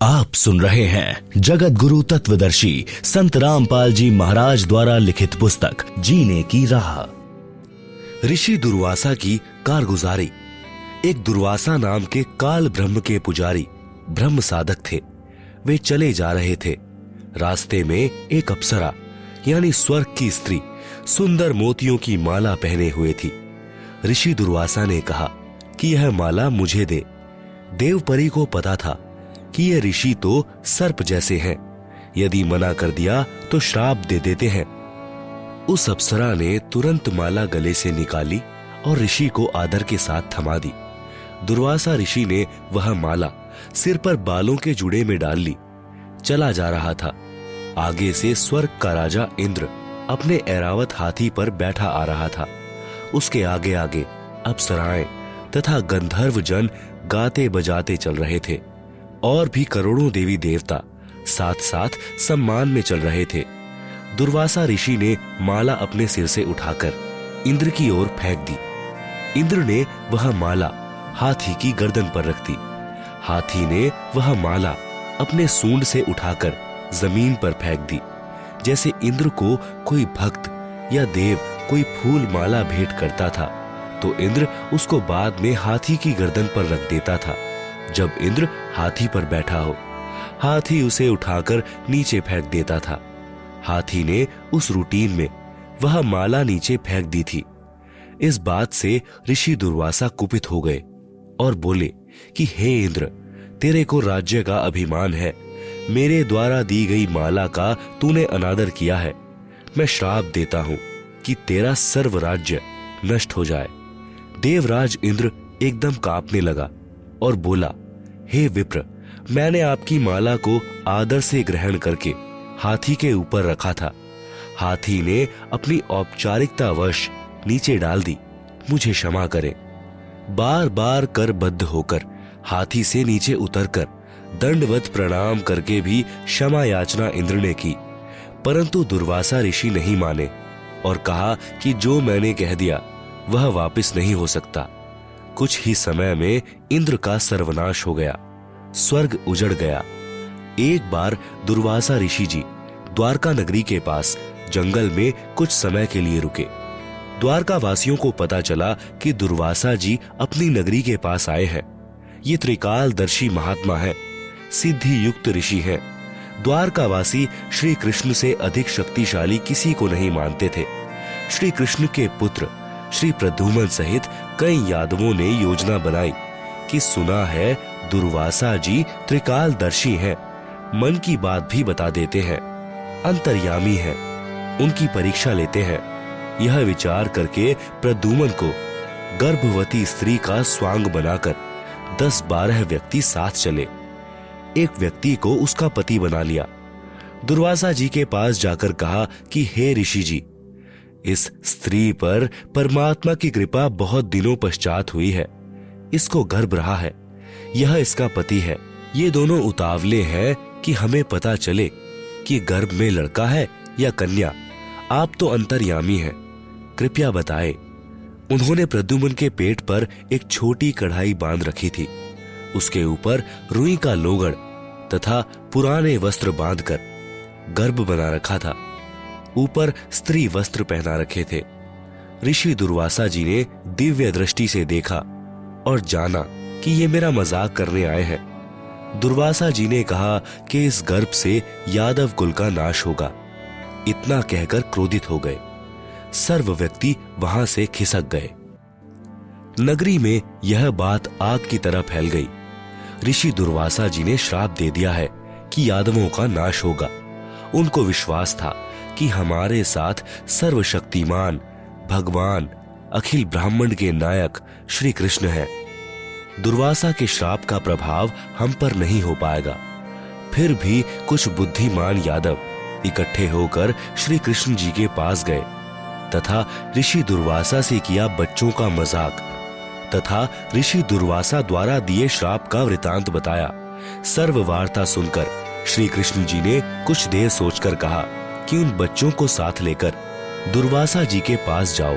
आप सुन रहे हैं जगत गुरु तत्वदर्शी संत रामपाल जी महाराज द्वारा लिखित पुस्तक जीने की राह। ऋषि दुर्वासा की कारगुजारी। एक दुर्वासा नाम के काल ब्रह्म के पुजारी ब्रह्म साधक थे। वे चले जा रहे थे। रास्ते में एक अप्सरा यानी स्वर्ग की स्त्री सुंदर मोतियों की माला पहने हुए थी। ऋषि दुर्वासा ने कहा कि यह माला मुझे दे। देवपरी को पता था कि ये ऋषि तो सर्प जैसे हैं, यदि मना कर दिया तो श्राप दे देते हैं। उस अप्सरा ने तुरंत माला गले से निकाली और ऋषि को आदर के साथ थमा दी। दुर्वासा ऋषि ने वह माला सिर पर बालों के जुड़े में डाल ली। चला जा रहा था। आगे से स्वर्ग का राजा इंद्र अपने ऐरावत हाथी पर बैठा आ रहा था। उसके आगे आगे अप्सराएं तथा गंधर्व जन गाते बजाते चल रहे थे और भी करोड़ों देवी देवता साथ साथ सम्मान में चल रहे थे। दुर्वासा ऋषि ने माला अपने सिर से उठाकर इंद्र की ओर फेंक दी। इंद्र ने वह माला हाथी की गर्दन पर रख दी। हाथी ने वह माला अपने सूंड से उठाकर जमीन पर फेंक दी। जैसे इंद्र को कोई भक्त या देव कोई फूल माला भेंट करता था तो इंद्र उसको बाद में हाथी की गर्दन पर रख देता था। जब इंद्र हाथी पर बैठा हो, हाथी उसे उठाकर नीचे फेंक देता था। हाथी ने उस रूटीन में वह माला नीचे फेंक दी थी। इस बात से ऋषि दुर्वासा कुपित हो गए और बोले कि हे इंद्र, तेरे को राज्य का अभिमान है। मेरे द्वारा दी गई माला का तूने अनादर किया है। मैं श्राप देता हूं कि तेरा सर्व राज्य नष्ट हो जाए। देवराज इंद्र एकदम कांपने लगा और बोला, हे विप्र, मैंने आपकी माला को आदर से ग्रहण करके हाथी के ऊपर रखा था। हाथी ने अपनी औपचारिकता वश नीचे डाल दी। मुझे क्षमा करें। बार बार करबद्ध होकर हाथी से नीचे उतरकर दंडवत प्रणाम करके भी क्षमा याचना इंद्र ने की, परंतु दुर्वासा ऋषि नहीं माने और कहा कि जो मैंने कह दिया वह वापस नहीं हो सकता। कुछ ही समय में इंद्र का सर्वनाश हो गया। स्वर्ग उजड़ गया। एक बार दुर्वासा ऋषि जी द्वारका नगरी के पास जंगल में कुछ समय के लिए रुके। द्वारका वासियों को पता चला कि दुर्वासा जी अपनी नगरी के पास आए हैं। ये त्रिकालदर्शी महात्मा है, सिद्धि युक्त ऋषि हैं। द्वारकावासी श्री कृष्ण से अधिक शक्तिशाली किसी को नहीं मानते थे। श्री कृष्ण के पुत्र श्री प्रद्युम्न सहित कई यादवों ने योजना बनाई कि सुना है दुर्वासा जी त्रिकालदर्शी हैं, मन की बात भी बता देते हैं, अंतर्यामी हैं, उनकी परीक्षा लेते हैं। यह विचार करके प्रद्युम्न को गर्भवती स्त्री का स्वांग बनाकर 10-12 व्यक्ति साथ चले। एक व्यक्ति को उसका पति बना लिया। दुर्वासा जी के पास जाकर कहा कि हे ऋषि जी, इस स्त्री पर परमात्मा की कृपा बहुत दिनों पश्चात हुई है। इसको गर्भ रहा है। यह इसका पति है। ये दोनों उतावले हैं कि हमें पता चले कि गर्भ में लड़का है या कन्या। आप तो अंतर्यामी हैं, कृपया बताएं। उन्होंने प्रद्युम्न के पेट पर एक छोटी कढ़ाई बांध रखी थी। उसके ऊपर रुई का लोगड़ तथा पुराने वस्त्र बांधकर गर्भ बना रखा था। ऊपर स्त्री वस्त्र पहना रखे थे। ऋषि दुर्वासा जी ने दिव्य दृष्टि से देखा और जाना कि ये मेरा मजाक करने आए हैं। दुर्वासा जी ने कहा कि इस गर्भ से यादव कुल का नाश होगा। इतना कहकर क्रोधित हो गए। सर्व व्यक्ति वहां से खिसक गए। नगरी में यह बात आग की तरह फैल गई। ऋषि दुर्वासा जी ने श्राप दे दिया है कि यादवों का नाश होगा। उनको विश्वास था कि हमारे साथ सर्वशक्तिमान भगवान अखिल ब्राह्मण के नायक श्री कृष्ण है। दुर्वासा के श्राप का प्रभाव हम पर नहीं हो पाएगा। फिर भी कुछ बुद्धिमान यादव इकट्ठे होकर श्री कृष्ण जी के पास गए तथा ऋषि दुर्वासा से किया बच्चों का मजाक तथा ऋषि दुर्वासा द्वारा दिए श्राप का वृतांत बताया। सर्व वार्ता सुनकर श्री कृष्ण जी ने कुछ देर सोचकर कहा कि उन बच्चों को साथ लेकर दुर्वासा जी के पास जाओ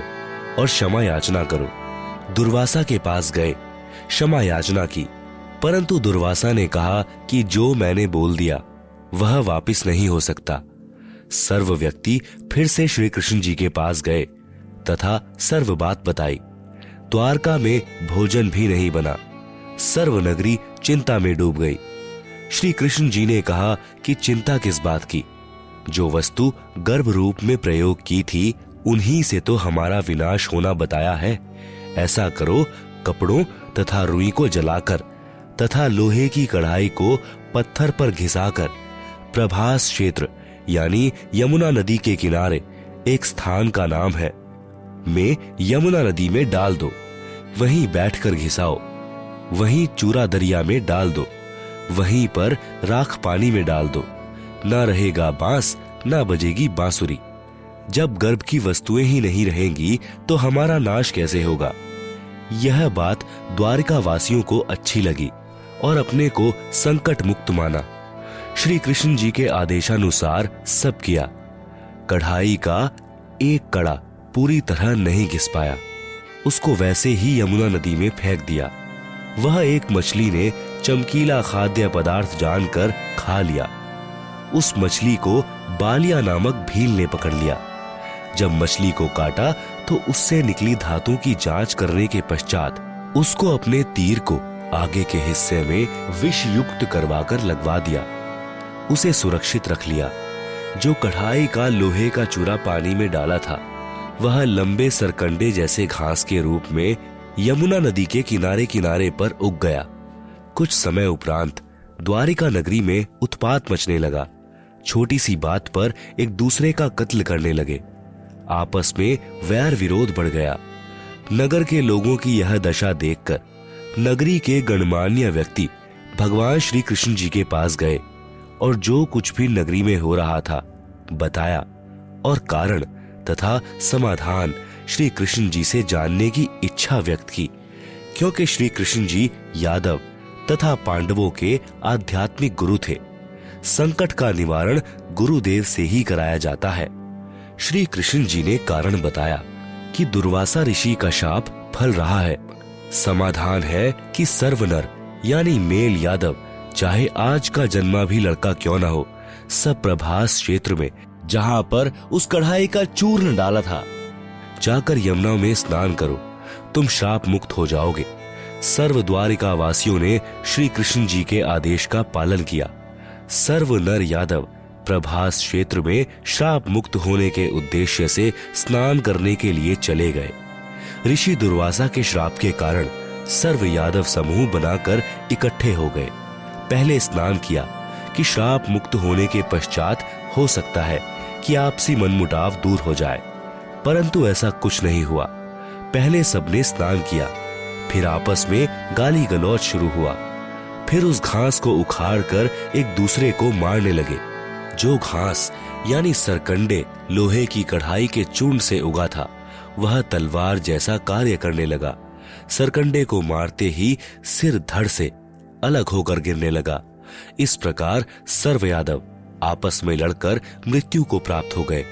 और क्षमा याचना करो। दुर्वासा के पास गए, क्षमा याचना की, परंतु दुर्वासा ने कहा कि जो मैंने बोल दिया वह वापस नहीं हो सकता। सर्व व्यक्ति फिर से श्री कृष्ण जी के पास गए तथा सर्व बात बताई। द्वारका में भोजन भी नहीं बना। सर्व नगरी चिंता में डूब गई। श्री कृष्ण जी ने कहा कि चिंता किस बात की, जो वस्तु गर्भ रूप में प्रयोग की थी उन्हीं से तो हमारा विनाश होना बताया है। ऐसा करो, कपड़ों तथा रुई को जलाकर तथा लोहे की कढ़ाई को पत्थर पर घिसाकर प्रभास क्षेत्र यानी यमुना नदी के किनारे एक स्थान का नाम है में यमुना नदी में डाल दो। वहीं बैठकर घिसाओ। वहीं चूरा दरिया में डाल दो। वहीं पर राख पानी में डाल दो। न रहेगा बांस, न बजेगी बांसुरी। जब गर्भ की वस्तुएं ही नहीं रहेंगी तो हमारा नाश कैसे होगा। यह बात द्वारिका वासियों को अच्छी लगी और अपने को संकट मुक्त माना। श्री कृष्ण जी के आदेशानुसार सब किया। कढ़ाई का एक कड़ा पूरी तरह नहीं घिस पाया। उसको वैसे ही यमुना नदी में फेंक दिया। वह एक मछली ने चमकीला खाद्य पदार्थ जानकर खा लिया। उस मछली को बालिया नामक भील ने पकड़ लिया। जब मछली को काटा तो उससे निकली धातु की जांच करने के पश्चात उसको अपने तीर को आगे के हिस्से में विष युक्त करवाकर लगवा दिया। उसे सुरक्षित रख लिया। जो कढ़ाई का लोहे का चूरा पानी में डाला था वह लंबे सरकंडे जैसे घास के रूप में यमुना नदी के किनारे किनारे पर उग गया। कुछ समय उपरांत द्वारिका नगरी में उत्पात मचने लगा। छोटी सी बात पर एक दूसरे का कत्ल करने लगे। आपस में वैर विरोध बढ़ गया। नगर के लोगों की यह दशा देखकर नगरी के गणमान्य व्यक्ति भगवान श्री कृष्ण जी के पास गए और जो कुछ भी नगरी में हो रहा था बताया और कारण तथा समाधान श्री कृष्ण जी से जानने की इच्छा व्यक्त की, क्योंकि श्री कृष्ण जी यादव तथा पांडवों के आध्यात्मिक गुरु थे। संकट का निवारण गुरुदेव से ही कराया जाता है। श्री कृष्ण जी ने कारण बताया कि दुर्वासा ऋषि का शाप फल रहा है। समाधान है कि सर्वनर यानी मेल यादव चाहे आज का जन्मा भी लड़का क्यों न हो, सब प्रभास क्षेत्र में जहां पर उस कढ़ाई का चूर्ण डाला था जाकर यमुना में स्नान करो, तुम श्राप मुक्त हो जाओगे। सर्व द्वारिका वासियों ने श्री कृष्ण जी के आदेश का पालन किया। सर्व नर यादव प्रभास क्षेत्र में श्राप मुक्त होने के उद्देश्य से स्नान करने के लिए चले गए। ऋषि दुर्वासा के श्राप के कारण सर्व यादव समूह बनाकर इकट्ठे हो गए। पहले स्नान किया कि श्राप मुक्त होने के पश्चात हो सकता है कि आपसी मनमुटाव दूर हो जाए, परंतु ऐसा कुछ नहीं हुआ। पहले सबने स्नान किया, फिर आपस में गाली गलौज शुरू हुआ। फिर उस घास को उखाड़कर एक दूसरे को मारने लगे। जो घास यानी सरकंडे लोहे की कढ़ाई के चूर्ण से उगा था वह तलवार जैसा कार्य करने लगा। सरकंडे को मारते ही सिर धड़ से अलग होकर गिरने लगा। इस प्रकार सर्व यादव आपस में लड़कर मृत्यु को प्राप्त हो गए।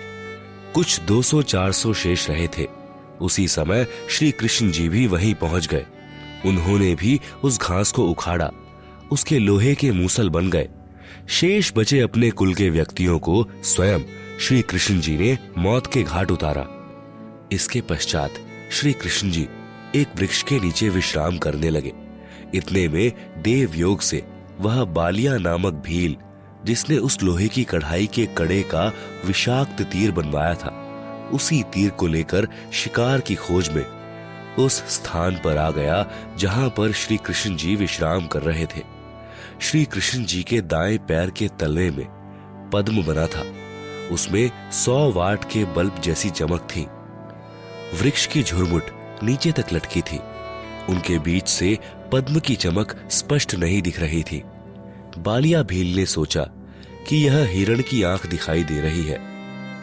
कुछ 200-400 शेष रहे थे। उसी समय श्री कृष्ण जी भी वहीं पहुंच गए। उन्होंने भी उस घास को उखाड़ा, उसके लोहे के मूसल बन गए। शेष बचे अपने कुल के व्यक्तियों को स्वयं श्री कृष्ण जी ने मौत के घाट उतारा। इसके पश्चात श्री कृष्ण जी एक वृक्ष के नीचे विश्राम करने लगे। इतने में देव योग से वह बालिया नामक भील, जिसने उस लोहे की कढ़ाई के कड़े का विषाक्त तीर बनवाया था, उसी तीर को लेकर शिकार की खोज में उस स्थान पर आ गया जहां पर श्री कृष्ण जी विश्राम कर रहे थे। श्री कृष्ण जी के दाएं पैर के तलवे में पद्म बना था। उसमें 100 वाट के बल्ब जैसी चमक थी। वृक्ष की झुरमुट नीचे तक लटकी थी। उनके बीच से पद्म की चमक स्पष्ट नहीं दिख रही थी। बालिया भील ने सोचा कि यह हिरण की आंख दिखाई दे रही है,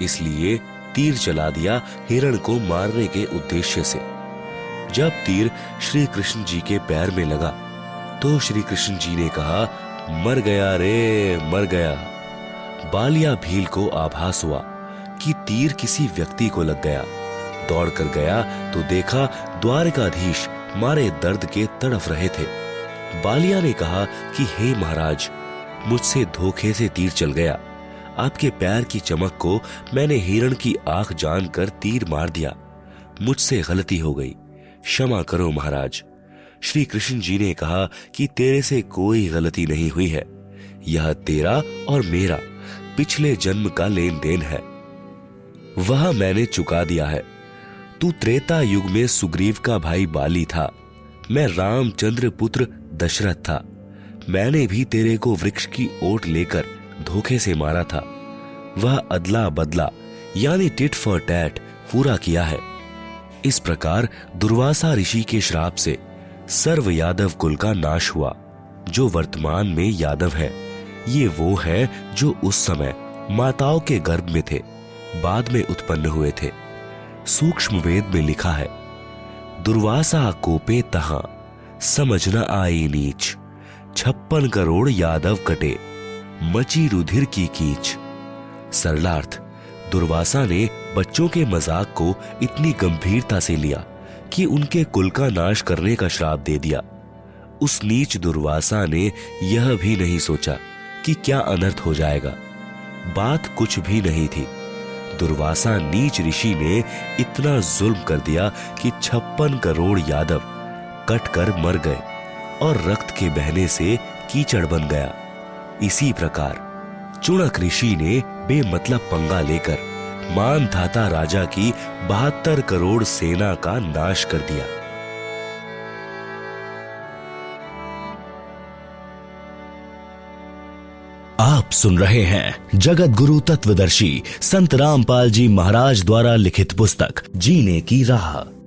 इसलिए तीर चला दिया हिरण को मारने के उद्देश्य से। जब तीर श्री कृष्ण जी के पैर में लगा तो श्री कृष्ण जी ने कहा, मर गया रे, मर गया। बालिया भील को आभास हुआ कि तीर किसी व्यक्ति को लग गया। दौड़कर गया तो देखा द्वारकाधीश मारे दर्द के तड़फ रहे थे। बालिया ने कहा कि हे महाराज, मुझसे धोखे से तीर चल गया। आपके पैर की चमक को मैंने हिरण की आंख जानकर तीर मार दिया। मुझसे गलती हो गई, क्षमा करो महाराज। श्री कृष्ण जी ने कहा कि तेरे से कोई गलती नहीं हुई है, यह तेरा और मेरा पिछले जन्म का लेन देन है, वह मैंने चुका दिया है। तू त्रेता युग में सुग्रीव का भाई बाली था, मैं रामचंद्र पुत्र दशरथ था। मैंने भी तेरे को वृक्ष की ओट लेकर धोखे से मारा था। वह अदला बदला यानी टिट फॉर टैट पूरा किया है। इस प्रकार दुर्वासा ऋषि के श्राप से सर्व यादव कुल का नाश हुआ। जो वर्तमान में यादव है, ये वो है जो उस समय माताओं के गर्भ में थे, बाद में उत्पन्न हुए थे। सूक्ष्म वेद में लिखा है, दुर्वासा कोपे तहां समझ न आई नीच, 56 करोड़ यादव कटे मची रुधिर की कीच। सरलार्थ, दुर्वासा ने बच्चों के मजाक को इतनी गंभीरता से लिया कि उनके कुल का नाश करने का श्राप दे दिया। उस नीच दुर्वासा ने यह भी नहीं सोचा कि क्या अनर्थ हो जाएगा। बात कुछ भी नहीं थी। दुर्वासा नीच ऋषि ने इतना जुल्म कर दिया कि 56 करोड़ यादव कटकर मर गए और रक्त के बहने से कीचड़ बन गया। इसी प्रकार चुणक ऋषि ने बेमतलब पंगा लेकर मानधाता राजा की 72 करोड़ सेना का नाश कर दिया। आप सुन रहे हैं जगत गुरु तत्वदर्शी संत रामपाल जी महाराज द्वारा लिखित पुस्तक जीने की राह।